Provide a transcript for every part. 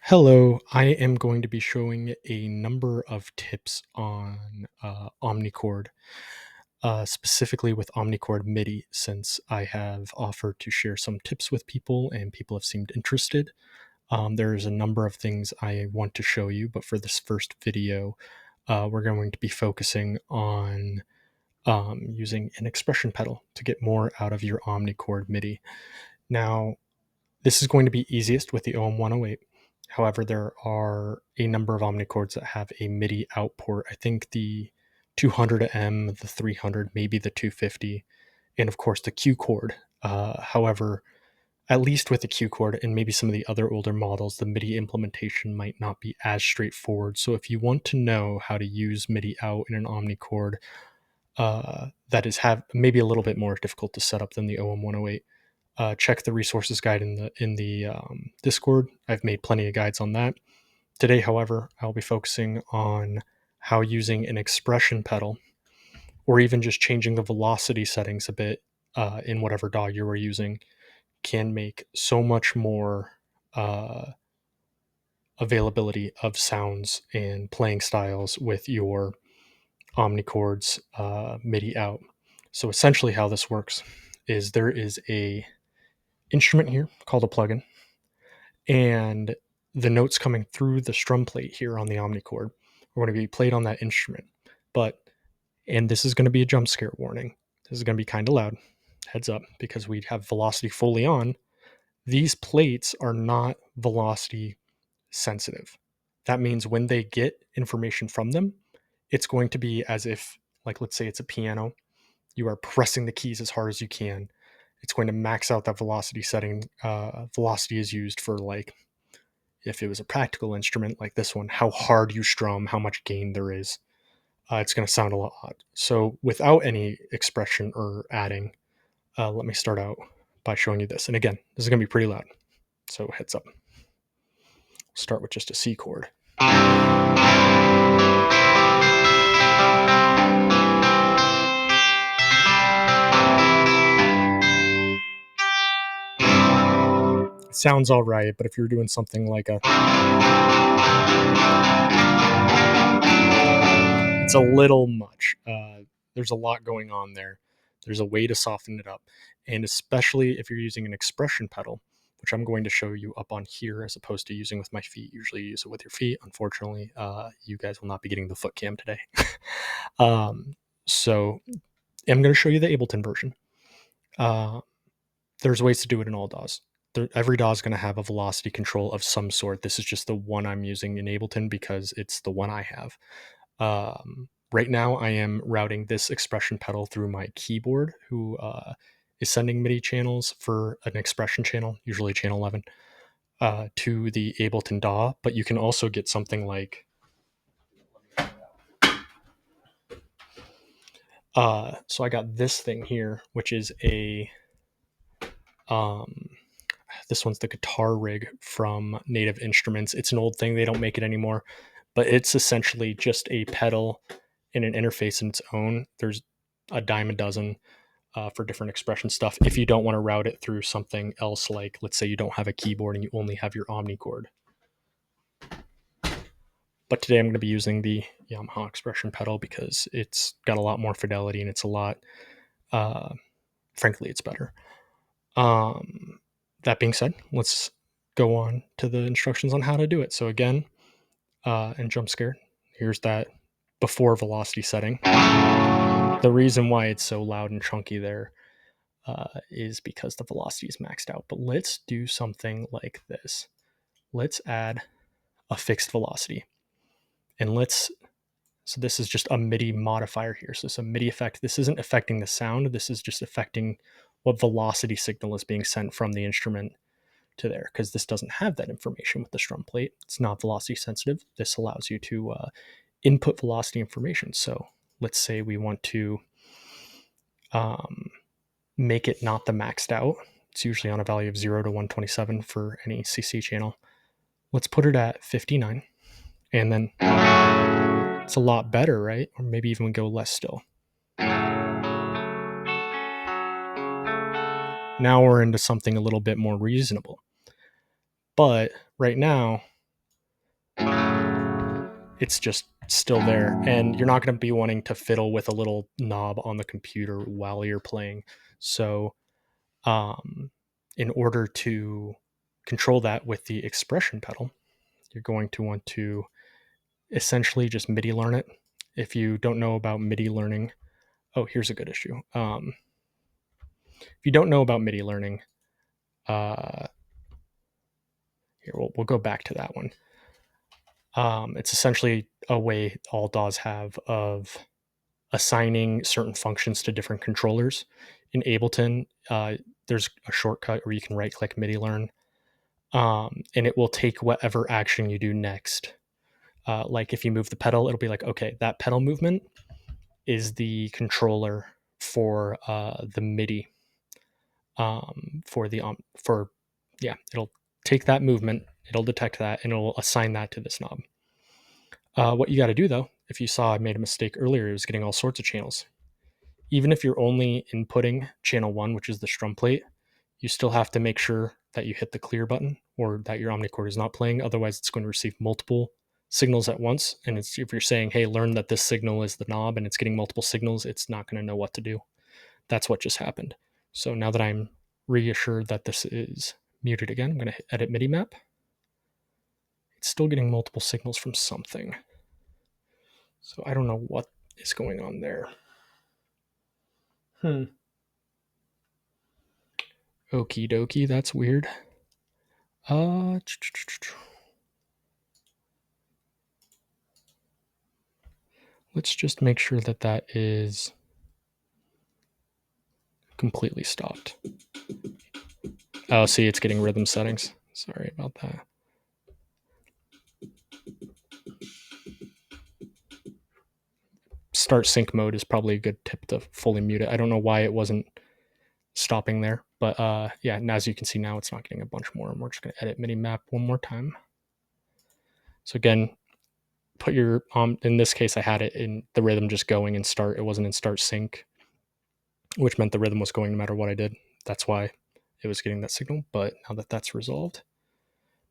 Hello, I am going to be showing a number of tips on Omnichord, specifically with Omnichord Midi, since I have offered to share some tips with people and people have seemed interested. There's a number of things I want to show you, but for this first video, we're going to be focusing on using an expression pedal to get more out of your Omnichord Midi. Now, this is going to be easiest with the OM108. However, there are a number of Omnichords that have a MIDI out port. I think the 200M, the 300, maybe the 250, and of course the Q cord. However, at least with the Q cord and maybe some of the other older models, the MIDI implementation might not be as straightforward. So if you want to know how to use MIDI out in an Omnichord, that is maybe a little bit more difficult to set up than the OM108. Check the resources guide in the Discord. I've made plenty of guides on that. Today, however, I'll be focusing on how using an expression pedal, or even just changing the velocity settings a bit in whatever DAW you are using, can make so much more availability of sounds and playing styles with your Omnichord's MIDI out. So essentially, how this works is there is a instrument here called a plugin, and the notes coming through the strum plate here on the Omnichord are going to be played on that instrument. And this is going to be a jump scare warning. This is going to be kind of loud. Heads up, because we have velocity fully on. These plates are not velocity sensitive. That means when they get information from them, it's going to be as if, like, let's say it's a piano, you are pressing the keys as hard as you can. It's going to max out that velocity setting. Velocity is used for, like, if it was a practical instrument like this one, how hard you strum, how much gain there is. It's going to sound a lot odd. So without any expression or adding, let me start out by showing you this. And again, this is going to be pretty loud, so heads up. Start with just a C chord. It sounds all right, but if you're doing something like it's a little much. There's a lot going on there. There's a way to soften it up. And especially if you're using an expression pedal, which I'm going to show you up on here as opposed to using with my feet. Usually you use it with your feet. Unfortunately, you guys will not be getting the foot cam today. So I'm going to show you the Ableton version. There's ways to do it in all DAWs. Every DAW is going to have a velocity control of some sort. This is just the one I'm using in Ableton because it's the one I have. Right now, I am routing this expression pedal through my keyboard, who is sending MIDI channels for an expression channel, usually channel 11, to the Ableton DAW. But you can also get something like so I got this thing here, which is a this one's the guitar rig from Native Instruments. It's an old thing. They don't make it anymore, but it's essentially just a pedal and an interface in its own. There's a dime a dozen for different expression stuff if you don't want to route it through something else, like let's say you don't have a keyboard and you only have your Omnichord. But today I'm going to be using the Yamaha expression pedal because it's got a lot more fidelity and it's a lot, frankly, it's better. That being said, let's go on to the instructions on how to do it. So again, and jump scare, here's that before velocity setting. The reason why it's so loud and chunky there is because the velocity is maxed out. But let's do something like this. Let's add a fixed velocity. And so this is just a MIDI modifier here. So it's a MIDI effect. This isn't affecting the sound. This is just affecting what velocity signal is being sent from the instrument to there, because this doesn't have that information with the strum plate. It's not velocity sensitive. This allows you to input velocity information. So let's say we want to make it not the maxed out. It's usually on a value of 0 to 127 for any CC channel. Let's put it at 59. And then it's a lot better, right? Or maybe even go less still. Now we're into something a little bit more reasonable. But right now, it's just still there. And you're not going to be wanting to fiddle with a little knob on the computer while you're playing. So, in order to control that with the expression pedal, you're going to want to essentially just MIDI learn it. If you don't know about MIDI learning, oh, here's a good issue. If you don't know about MIDI learning, here we'll go back to that one. It's essentially a way all DAWs have of assigning certain functions to different controllers. In Ableton, there's a shortcut where you can right-click MIDI learn, and it will take whatever action you do next. Like if you move the pedal, it'll be like, okay, that pedal movement is the controller for the MIDI. It'll take that movement, it'll detect that, and it'll assign that to this knob. What you got to do though, if you saw I made a mistake earlier, is getting all sorts of channels. Even if you're only inputting channel 1, which is the strum plate, you still have to make sure that you hit the clear button or that your Omnichord is not playing. Otherwise, it's going to receive multiple signals at once. And if you're saying, hey, learn that this signal is the knob and it's getting multiple signals, it's not going to know what to do. That's what just happened. So now that I'm reassured that this is muted again, I'm going to hit edit MIDI map. It's still getting multiple signals from something. So I don't know what is going on there. Okie dokie, that's weird. Let's just make sure that that is completely stopped. Oh, see, it's getting rhythm settings. Sorry about that. Start sync mode is probably a good tip to fully mute it. I don't know why it wasn't stopping there, but yeah, and as you can see now, it's not getting a bunch more, and we're just going to edit MIDI map one more time. So again, put your, in this case, I had it in the rhythm just going in start. It wasn't in start sync, which meant the rhythm was going no matter what I did. That's why it was getting that signal. But now that that's resolved,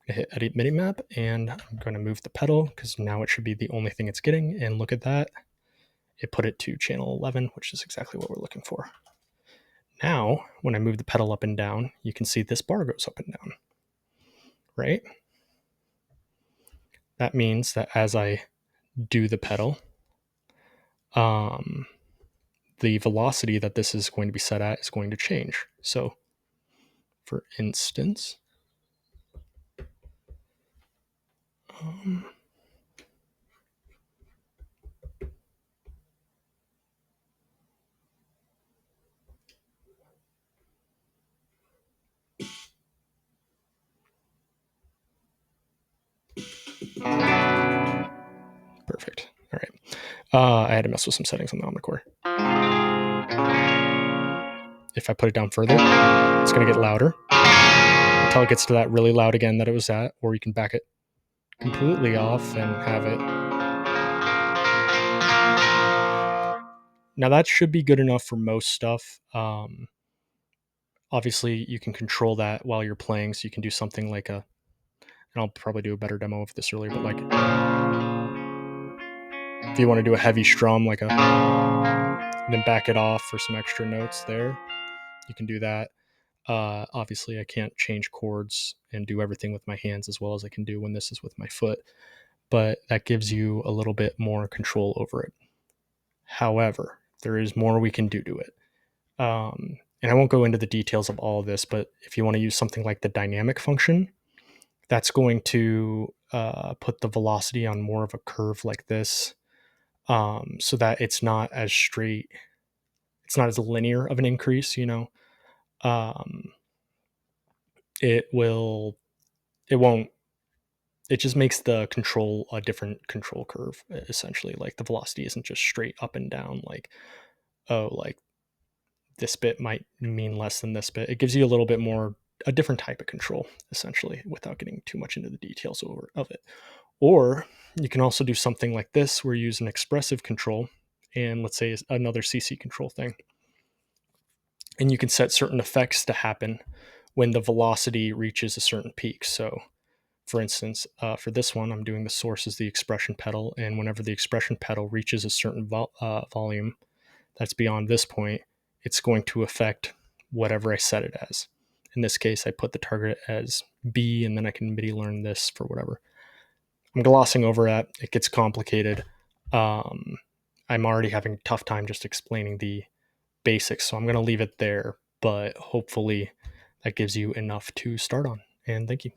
I'm going to hit edit MIDI map, and I'm going to move the pedal because now it should be the only thing it's getting. And look at that. It put it to channel 11, which is exactly what we're looking for. Now, when I move the pedal up and down, you can see this bar goes up and down, right? That means that as I do the pedal, the velocity that this is going to be set at is going to change. So, for instance, perfect. All right. I had to mess with some settings on the Omnichord. If I put it down further, it's going to get louder until it gets to that really loud again that it was at, or you can back it completely off and have it. Now that should be good enough for most stuff. Obviously, you can control that while you're playing, so you can do something like and I'll probably do a better demo of this earlier, but like if you want to do a heavy strum, like and then back it off for some extra notes there, you can do that. Obviously, I can't change chords and do everything with my hands as well as I can do when this is with my foot, but that gives you a little bit more control over it. However, there is more we can do to it. And I won't go into the details of all of this, but if you want to use something like the dynamic function, that's going to put the velocity on more of a curve like this, so that it's not as straight, it's not as linear of an increase, you know. It won't, it just makes the control a different control curve, essentially. Like the velocity isn't just straight up and down, like, oh, like this bit might mean less than this bit. It gives you a little bit more, a different type of control, essentially, without getting too much into the details of it. Or you can also do something like this where you use an expressive control and let's say another CC control thing. And you can set certain effects to happen when the velocity reaches a certain peak. So For instance, for this one, I'm doing the source as the expression pedal, and whenever the expression pedal reaches a certain volume that's beyond this point, it's going to affect whatever I set it as. In this case, I put the target as B, and then I can MIDI learn this for whatever. I'm glossing over that. It gets complicated. I'm already having a tough time just explaining the basics, so I'm going to leave it there, but hopefully that gives you enough to start on. And thank you.